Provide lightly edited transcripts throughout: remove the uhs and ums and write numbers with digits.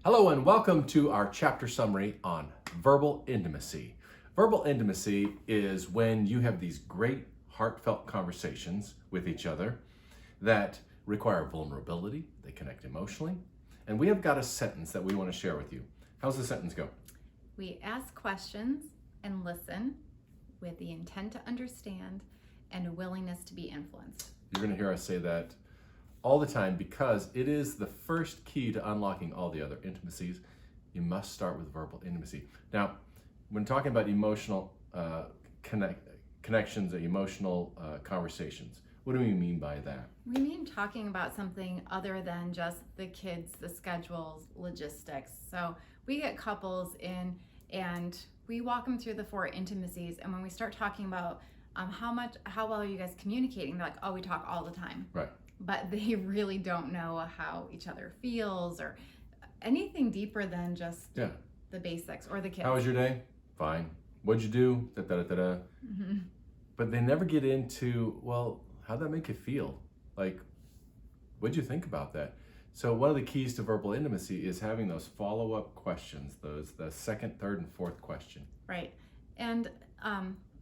Hello and welcome to our chapter summary on verbal intimacy. Verbal intimacy is when you have these great heartfelt conversations with each other that require vulnerability, they connect emotionally, and we have got a sentence that we want to share with you. How's the sentence go? We ask questions and listen with the intent to understand and a willingness to be influenced. You're going to hear us say that all the time because it is the first key to unlocking all the other intimacies. You must start with verbal intimacy. Now, when talking about emotional connections, emotional conversations, what do we mean by that? We mean talking about something other than just the kids, the schedules, logistics. So we get couples in and we walk them through the four intimacies. And when we start talking about how well are you guys communicating, they're like, oh, we talk all the time. Right. But they really don't know how each other feels or anything deeper than just the basics or the kids. How was your day? Fine. What'd you do? Da, da, da, da. Mm-hmm. But they never get into, well, how'd that make you feel? Like, what'd you think about that? So one of the keys to verbal intimacy is having those follow-up questions, the second, third, and fourth question. Right. And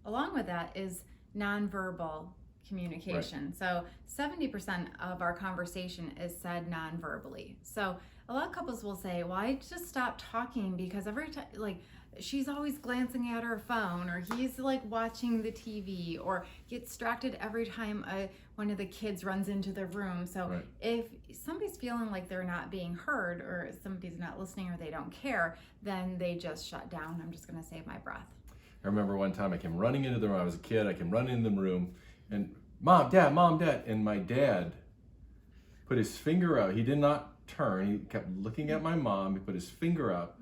along with that is nonverbal communication. Right. So 70% of our conversation is said non-verbally. So a lot of couples will say, well, I just stopped talking because every time, like, she's always glancing at her phone, or he's like watching the TV, or gets distracted every time one of the kids runs into the room. So right. If somebody's feeling like they're not being heard, or somebody's not listening, or they don't care, then they just shut down. I'm just going to save my breath. I remember one time I came running into the room. I was a kid. I came running into the room, and Mom, Dad, and my dad put his finger out. He did not turn. He kept looking at my mom. He put his finger out,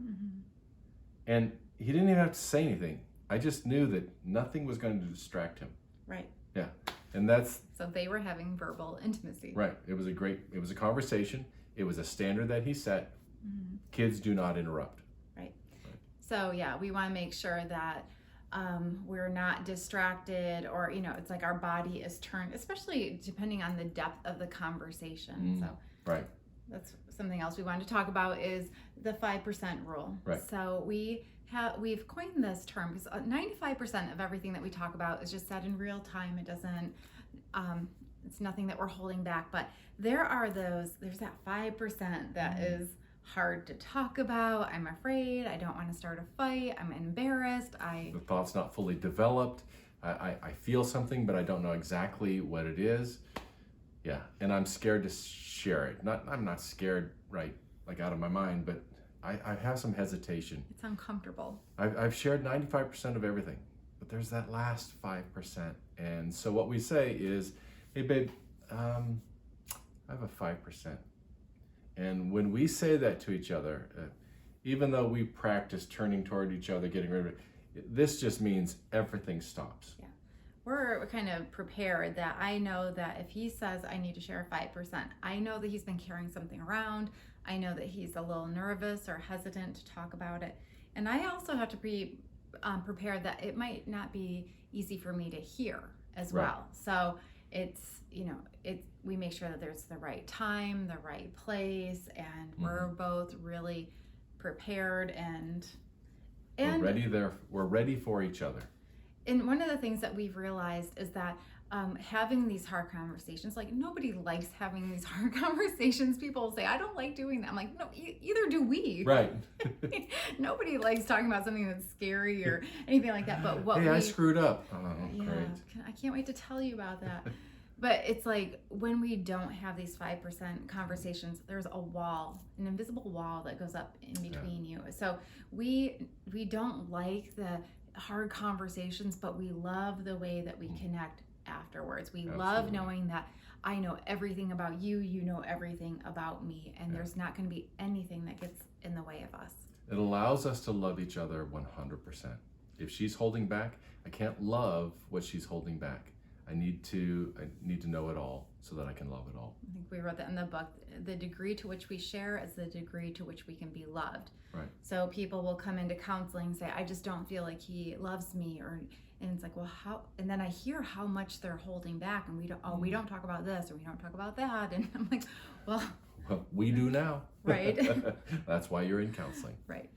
and he didn't even have to say anything. I just knew that nothing was going to distract him. Right. Yeah, and that's... So they were having verbal intimacy. Right. It was a conversation. It was a standard that he set. Kids do not interrupt. Right. So yeah, we want to make sure that we're not distracted, or it's like our body is turned, especially depending on the depth of the conversation. So right. That's something else we wanted to talk about is the 5% rule. Right. So we've coined this term because 95% of everything that we talk about is just said in real time. It doesn't it's nothing that we're holding back, but there's that 5% that is hard to talk about. I'm afraid. I don't want to start a fight. I'm embarrassed. The thought's not fully developed. I feel something, but I don't know exactly what it is. Yeah, and I'm scared to share it. I'm not scared, right, like out of my mind, but I have some hesitation. It's uncomfortable. I've shared 95% of everything, but there's that last 5%. And so what we say is, hey, babe, I have a 5%. And when we say that to each other, even though we practice turning toward each other, getting rid of it, this just means everything stops. Yeah. We're kind of prepared that I know that if he says I need to share 5%, I know that he's been carrying something around. I know that he's a little nervous or hesitant to talk about it. And I also have to be prepared that it might not be easy for me to hear as well. So we make sure that there's the right time, the right place, and we're both really prepared and we're ready for each other. And one of the things that we've realized is that having these hard conversations, like nobody likes having these hard conversations. People say, I don't like doing that. I'm like, no, either do we. Right. Nobody likes talking about something that's scary or anything like that. But I screwed up. Oh, yeah, great. I can't wait to tell you about that. But it's like when we don't have these 5% conversations, there's a wall, an invisible wall that goes up in between you. So we don't like the hard conversations, but we love the way that we connect afterwards. We love knowing that I know everything about you, you know everything about me, and there's not going to be anything that gets in the way of us. It allows us to love each other 100%. If she's holding back, I can't love what she's holding back. I need to know it all so that I can love it all. I think we wrote that in the book. The degree to which we share is the degree to which we can be loved. Right. So people will come into counseling and say, I just don't feel like he loves me, and it's like, well, how? And then I hear how much they're holding back, and we don't talk about this, or we don't talk about that, and I'm like, well, Well, we do now. Right. That's why you're in counseling. Right.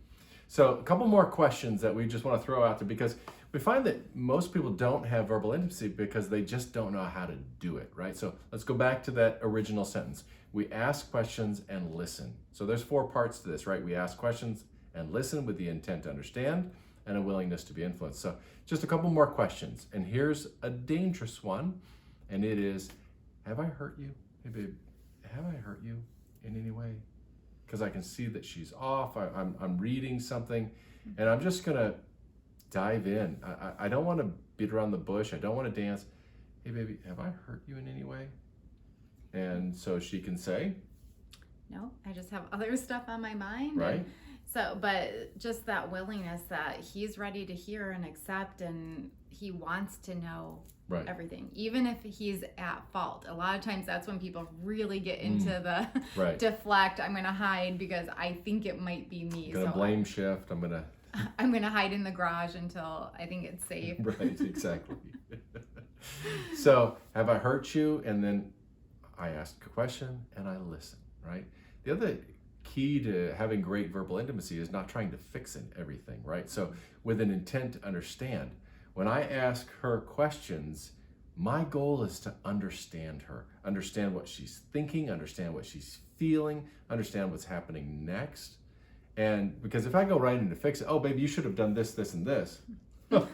So a couple more questions that we just want to throw out there, because we find that most people don't have verbal intimacy because they just don't know how to do it, right? So let's go back to that original sentence. We ask questions and listen. So there's 4 parts to this, right? We ask questions and listen with the intent to understand and a willingness to be influenced. So just a couple more questions. And here's a dangerous one, and it is, have I hurt you? Hey babe, have I hurt you in any way? Because I can see that she's off. I'm reading something, and I'm just gonna dive in. I don't want to beat around the bush. I don't want to dance. Hey baby, have I hurt you in any way? And so she can say, No, I just have other stuff on my mind. right? And so, but just that willingness that he's ready to hear and accept, and he wants to know Right. everything, even if he's at fault. A lot of times that's when people really get into the Right. deflect. I'm going to hide because I think it might be me. Gonna So blame shift. I'm gonna. I'm going to hide in the garage until I think it's safe. Right, exactly. So, have I hurt you? And then I ask a question and I listen, right? The other key to having great verbal intimacy is not trying to fix everything, right? So, with an intent to understand, when I ask her questions, my goal is to understand her, understand what she's thinking, understand what she's feeling, understand what's happening next. And because if I go right into fix it, oh, baby, you should have done this, this, and this. So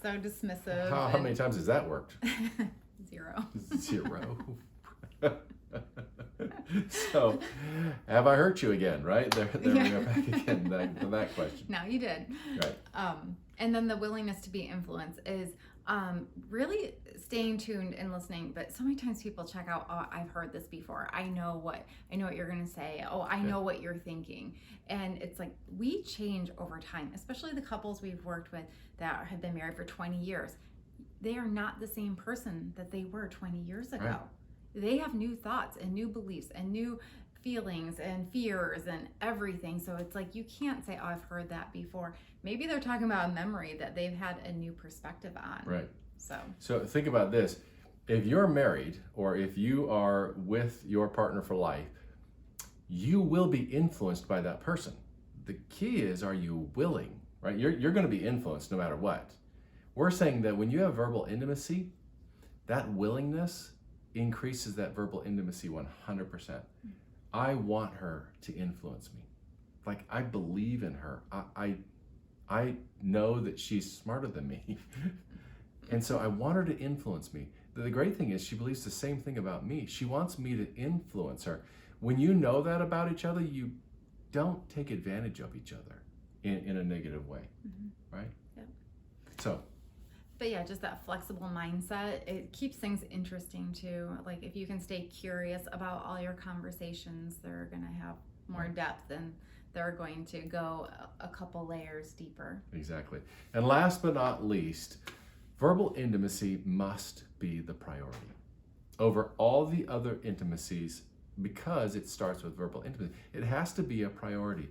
dismissive. How many times has that worked? 0. 0. So, have I hurt you again? Right there we go back again to that question. No, you did. Right. And then the willingness to be influenced is really staying tuned and listening. But so many times people check out, oh, I've heard this before. I know what you're going to say. Oh, I know what you're thinking. And it's like we change over time, especially the couples we've worked with that have been married for 20 years. They are not the same person that they were 20 years ago. Right. They have new thoughts and new beliefs and new feelings and fears and everything. So it's like you can't say, oh, I've heard that before. Maybe they're talking about a memory that they've had a new perspective on. Right. So think about this. If you're married or if you are with your partner for life, you will be influenced by that person. The key is, are you willing, right? You're going to be influenced no matter what. We're saying that when you have verbal intimacy, that willingness increases that verbal intimacy 100%. I want her to influence me. Like, I believe in her. I know that she's smarter than me. And so I want her to influence me. The great thing is she believes the same thing about me. She wants me to influence her. When you know that about each other, you don't take advantage of each other in a negative way, right? Yeah. So. But yeah, just that flexible mindset, it keeps things interesting too. Like if you can stay curious about all your conversations, they're going to have more depth and they're going to go a couple layers deeper. Exactly. And last but not least, verbal intimacy must be the priority over all the other intimacies, because it starts with verbal intimacy. It has to be a priority.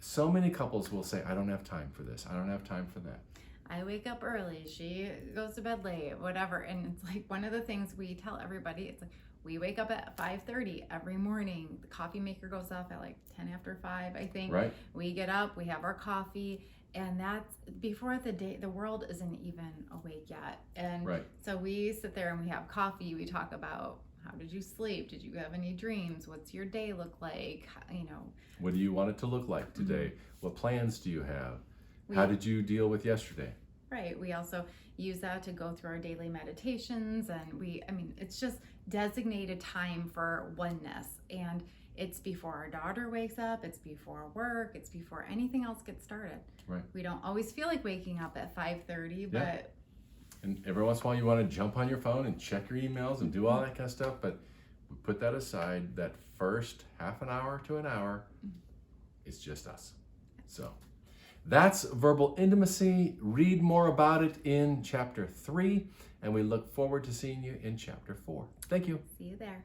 So many couples will say, I don't have time for this. I don't have time for that. I wake up early, she goes to bed late, whatever. And it's like one of the things we tell everybody, it's like we wake up at 5:30 every morning. The coffee maker goes off at like 10 after 5, I think. Right. We get up, we have our coffee, and that's before the world isn't even awake yet. And right. So we sit there and we have coffee, we talk about how did you sleep? Did you have any dreams? What's your day look like? What do you want it to look like today? What plans do you have? How did you deal with yesterday? Right. We also use that to go through our daily meditations, and it's just designated time for oneness. And it's before our daughter wakes up, it's before work, it's before anything else gets started. Right. We don't always feel like waking up at 5:30, but and every once in a while you want to jump on your phone and check your emails and do all that kind of stuff, but we put that aside. That first half an hour to an hour, it's just us. So that's verbal intimacy. Read more about it in chapter 3, and we look forward to seeing you in chapter 4. Thank you. see you there.